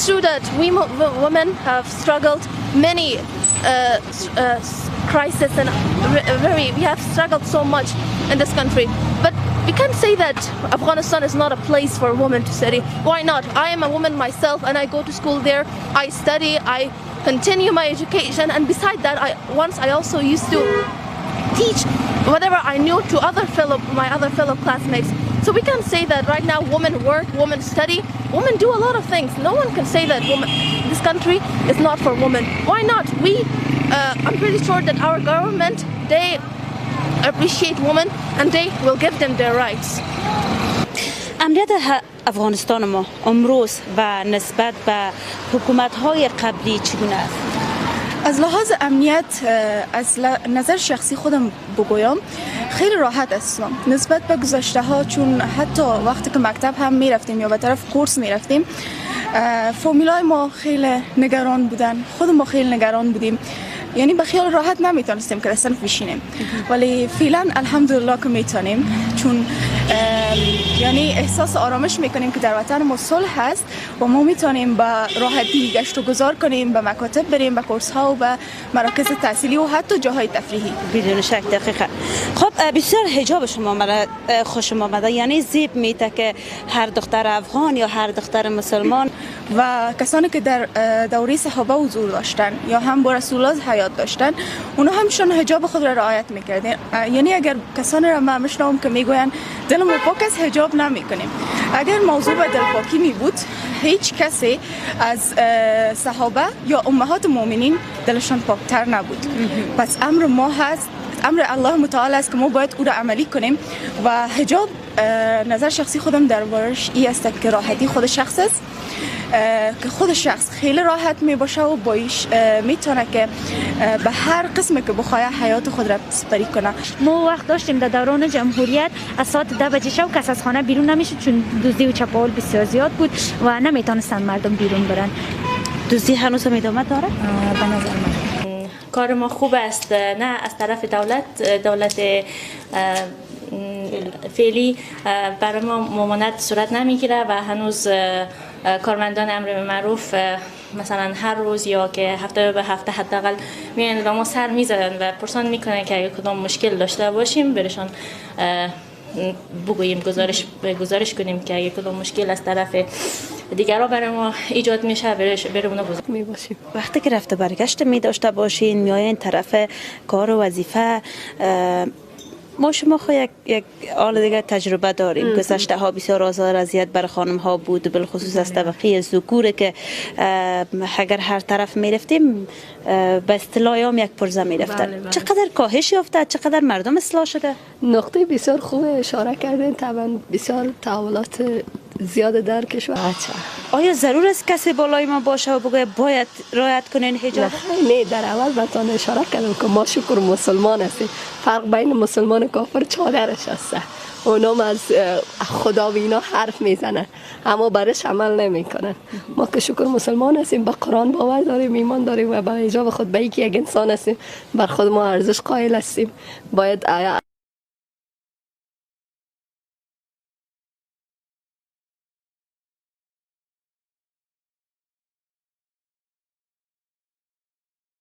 It's true that we women have struggled many crisis and we have struggled so much in this country. But we can't say that Afghanistan is not a place for women to study. Why not? I am a woman myself and I go to school there. I study, I continue my education, and beside that, I also used to teach whatever I knew to my other fellow classmates. So we can say that right now women work, women study, women do a lot of things. No one can say that this country is not for women. Why not? I'm pretty sure that our government, they appreciate women and they will give them their rights. امنیت افغانستان ما امروز و نسبت به حکومت‌های قبلی چگونه است؟ از لحاظ امنیت از نظر شخصی خودم بگویم خیلی راحت هستم نسبت به گذشته ها، چون حتی وقتی که مکتب هم می رفتیم یا به طرف کورس می رفتیم فامیلای ما خیلی نگران بودن، خود ما خیلی نگران بودیم، یعنی به خیال راحت نمیتونستیم که صرف بشینیم، ولی فعلا الحمدلله که میتونیم، چون یعنی احساس آرامش میکنیم که در وطن ما صلح هست و ما میتونیم به راحتی گشت و گذار کنیم، به مکاتب بریم، به کورس ها و به مراکز تحصیلی و حتی جاهای تفریحی. بدون شک دقیقاً. خب بسیار حجاب شما خوش آمده، یعنی زیب میته که هر دختر افغان یا هر دختر مسلمان و کسانی که در دوره صحابه حضور داشتن یا هم با رسول الله حیات داشتن، اونا همشون حجاب خود را رعایت میکردن. یعنی اگر کسانی را من میشنوم که میگوین دل ما پاک از حجاب نمیکنیم، اگر موضوع به دلپاکی می بود هیچ کسی از صحابه یا امهات مؤمنین دلشان پاکتر نبود. پس امر ما هست، امر الله متعال است که ما باید او را عملی کنیم و حجاب نظر شخصی خودم دربارش این است که راحتی خود شخص است که خود شخص خیلی راحت می باشه و بایش میتونه که به هر قسمی که بخواه حیات خود را سپری کنه. ما وقت داشتیم در دوران جمهوریت از ساعت 10 بجه شب کس از خانه بیرون نمیشد، چون دزدی و چپاول بسیار زیاد بود و نمیتونستن مردم بیرون برن. دزدی هنوز هم ادامه داره؟ به نظر من کار ما خوب است، نه از طرف دولت فعلی برای ما ممانعت صورت نمیگیره و هنوز کارمندان امر به معروف مثلا هر روز یا که هفته به هفته حداقل میان و ما سر میزنن و پرسان میکنن که اگه کدام مشکل داشته باشیم برشان بگوییم، گزارش کنیم که اگه کدام مشکل از طرف دیگرها برای ما ایجاد میشه برای اونا گزارش میباشیم. وقتی که رفته برگشت می داشته باشین میاین طرف کار و وظیفه، ما شما یک حال دیگه تجربه داریم. گذشته ها بسیار آزار اذیت بر خانم ها بود، بالخصوص از طبقه ذکوره که اگر هر طرف می رفتیم به اصطلاح هم یک پرزه می رفتن. چقدر کاهش یافته، چقدر مردم اصلاح شده؟ نقطه بسیار خوب اشاره کردین. طبعا بسیار تحولات زیاد در کشور. آیا ضرور است کسی بالای ما باشه و بگه باید رعایت کنین حجاب؟ نه، در اول بهتون اشاره کردم که ما شکر مسلمان هستیم. فرق بین مسلمان و کافر چادرش هست. اونام از خدا و اینا حرف میزنن اما برش عمل نمیکنن. ما که شکر مسلمان هستیم، به قرآن باور داریم، ایمان داریم و به حجاب خود به یک انسان هستیم، بر خود ما ارزش قائل هستیم. باید